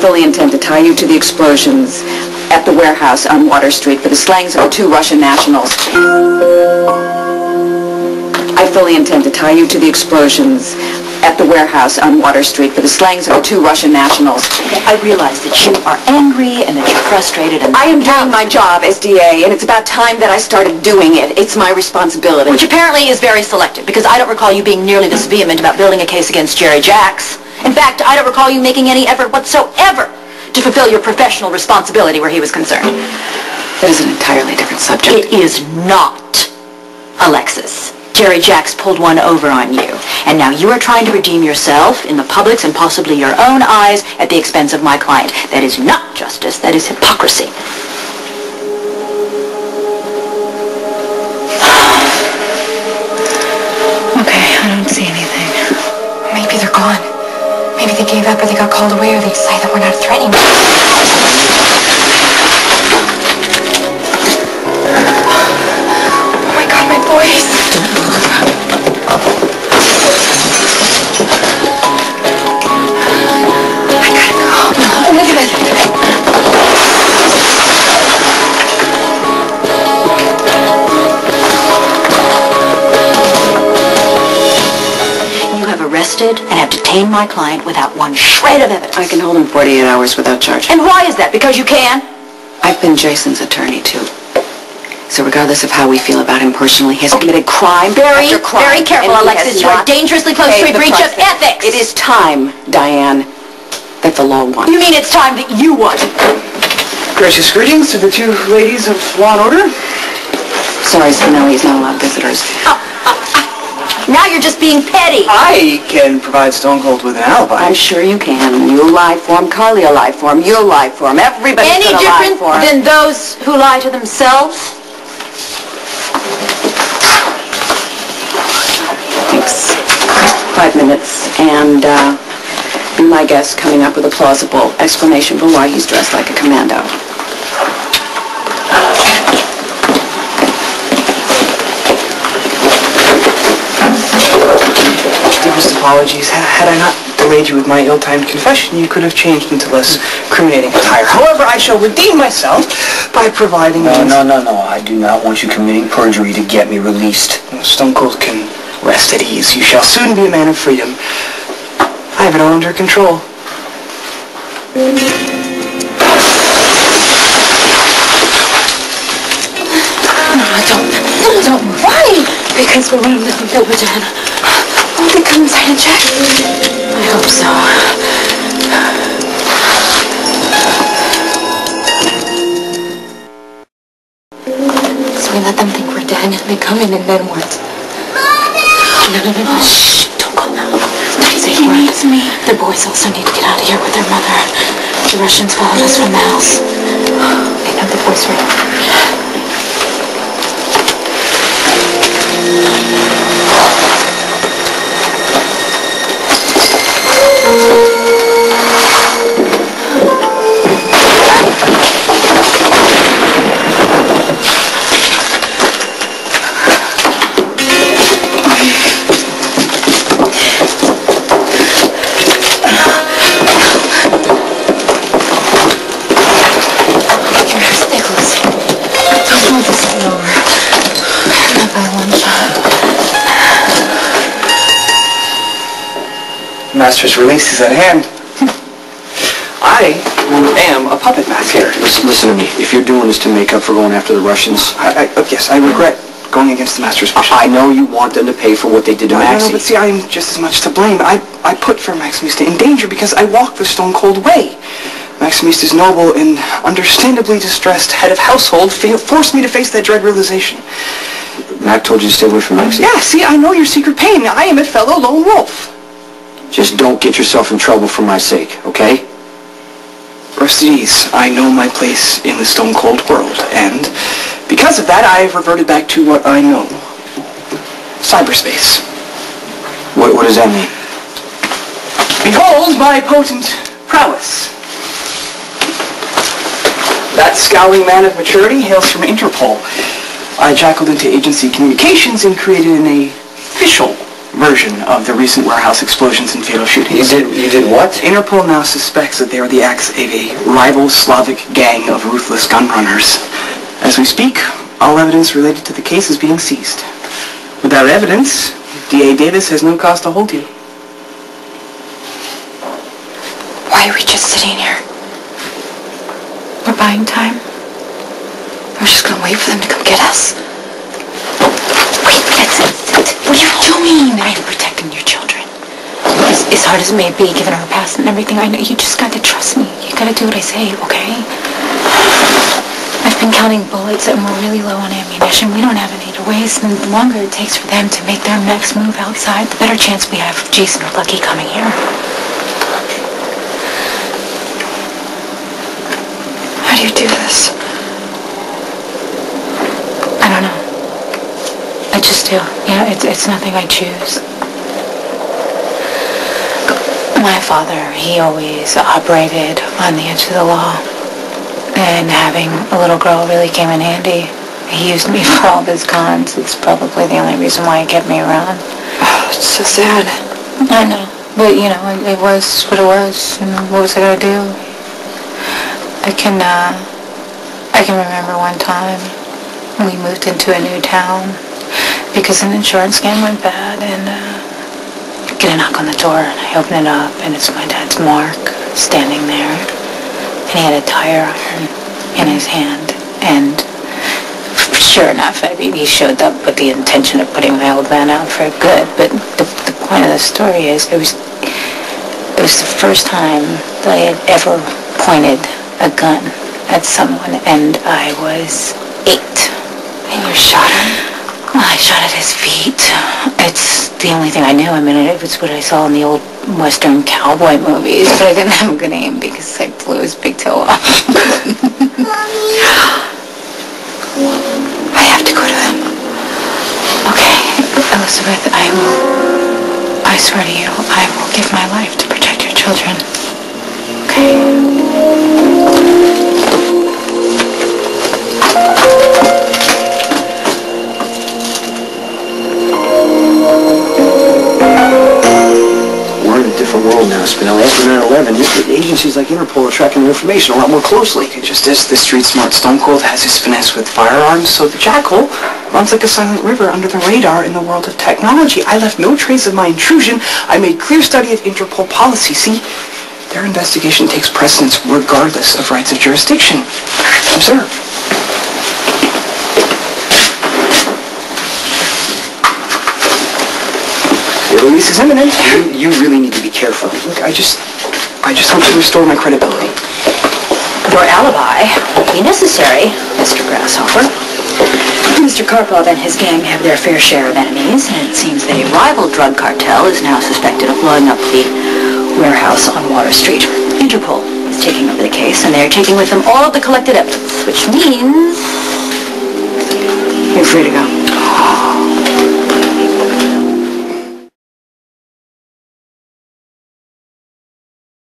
fully intend to tie you to the explosions at the warehouse on Water Street for the slayings of the 2 Russian nationals. I fully intend to tie you to the explosions at the warehouse on Water Street for the slayings of the 2 Russian nationals. I realize that you are angry and that you're frustrated and... I am doing my job as DA, and it's about time that I started doing it. It's my responsibility. Which apparently is very selective, because I don't recall you being nearly this vehement about building a case against Jerry Jacks. In fact, I don't recall you making any effort whatsoever to fulfill your professional responsibility where he was concerned. That is an entirely different subject. It is not, Alexis. Jerry Jacks pulled one over on you, and now you are trying to redeem yourself in the public's and possibly your own eyes at the expense of my client. That is not justice, that is hypocrisy. Okay, I don't see anything. Maybe they're gone. Maybe they gave up or they got called away or they decided that we're not threatening them. Oh my God, my boys. I gotta go. Elizabeth. Arrested and have detained my client without one shred of evidence. I can hold him 48 hours without charge. And why is that? Because you can? I've been Jason's attorney, too. So regardless of how we feel about him personally, he has committed crime Very, after crime. very careful, Alexis. You are dangerously close to a breach of ethics. It is time, Diane, that the law won. You mean it's time that you won? Gracious greetings to the 2 ladies of Law and Order. Sorry, Spinelli is not allowed visitors. Now you're just being petty. I can provide Stone Cold with an alibi. I'm sure you can. You'll lie for him. Carly will lie for him. You'll lie for him. Everybody's Any gonna lie different for him. than those who lie to themselves? Thanks. 5 minutes, and be my guest coming up with a plausible explanation for why he's dressed like a commando. Deepest apologies. Had I not delayed you with my ill-timed confession, you could have changed into less criminating attire. However, I shall redeem myself by providing... No. I do not want you committing perjury to get me released. Stone Cold can rest at ease. You shall soon be a man of freedom. I have it all under control. Don't move. Why? Because we're one of them that we're done. Won't they come inside and check? I hope so. So we let them think we're dead, and they come in, and then what? No. Shh, don't go now. He needs me. The boys also need to get out of here with their mother. The Russians followed us from the house. They know the boys were... Master's release is at hand. I am a puppet master. Here, listen to me. If you're doing this to make up for going after the Russians... Yes, I regret going against the Master's wishes. I know you want them to pay for what they did to Maxie. No, but see, I'm just as much to blame. I put Fair Maximista in danger because I walked the Stone Cold way. Maximista's noble and understandably distressed head of household forced me to face that dread realization. Mac told you to stay away from Maxie? Yeah, see, I know your secret pain. I am a fellow lone wolf. Just don't get yourself in trouble for my sake, okay? Rest at ease. I know my place in the Stone Cold world, and because of that, I have reverted back to what I know. Cyberspace. What does that mean? Behold my potent prowess. That scowling man of maturity hails from Interpol. I jackaled into agency communications and created an official version of the recent warehouse explosions and fatal shootings. You did what? Interpol now suspects that they are the acts of a rival Slavic gang of ruthless gun runners. As we speak, all evidence related to the case is being seized. Without evidence, D.A. Davis has no cause to hold you. Why are we just sitting here? We're buying time. We're just gonna wait for them to come get us. Wait, what are you doing? I'm protecting your children. As hard as it may be, given our past and everything, I know you just gotta trust me. You gotta do what I say, okay? I've been counting bullets and we're really low on ammunition. We don't have any to waste, and the longer it takes for them to make their next move outside, the better chance we have of Jason or Lucky coming here. How do you do this? I don't know. I just do. Yeah, it's nothing I choose. My father, he always operated on the edge of the law. And having a little girl really came in handy. He used me for all of his cons. It's probably the only reason why he kept me around. Oh, it's so sad. I know. But, you know, it was what it was. And what was I going to do? I can remember one time we moved into a new town because an insurance scam went bad, and get a knock on the door, and I open it up, and it's my dad's Mark standing there, and he had a tire iron in his hand, and sure enough, I mean, he showed up with the intention of putting my old man out for good, but the point of the story is it was the first time that I had ever pointed a gun at someone, and I was 8. And you shot him? I shot at his feet. It's the only thing I knew. I mean, it was what I saw in the old Western cowboy movies, but I didn't have a good aim because I blew his big toe off. I have to go to them. Okay, Elizabeth, I swear to you, I will give my life to protect your children. Okay? We're in a different world now, Spinelli. After 9/11, agencies like Interpol are tracking their information a lot more closely. Just as the street-smart Stone Cold has his finesse with firearms, so the Jackal runs like a silent river under the radar in the world of technology. I left no trace of my intrusion. I made clear study of Interpol policy. See, their investigation takes precedence regardless of rights of jurisdiction. Observe. Your release is imminent. You really need to be careful. Look, I just hope to restore my credibility. Your alibi will be necessary, Mr. Grasshopper. Mr. Karpov and his gang have their fair share of enemies, and it seems that a rival drug cartel is now suspected of blowing up the warehouse on Water Street. Interpol is taking over the case, and they're taking with them all of the collected evidence, which means you're free to go.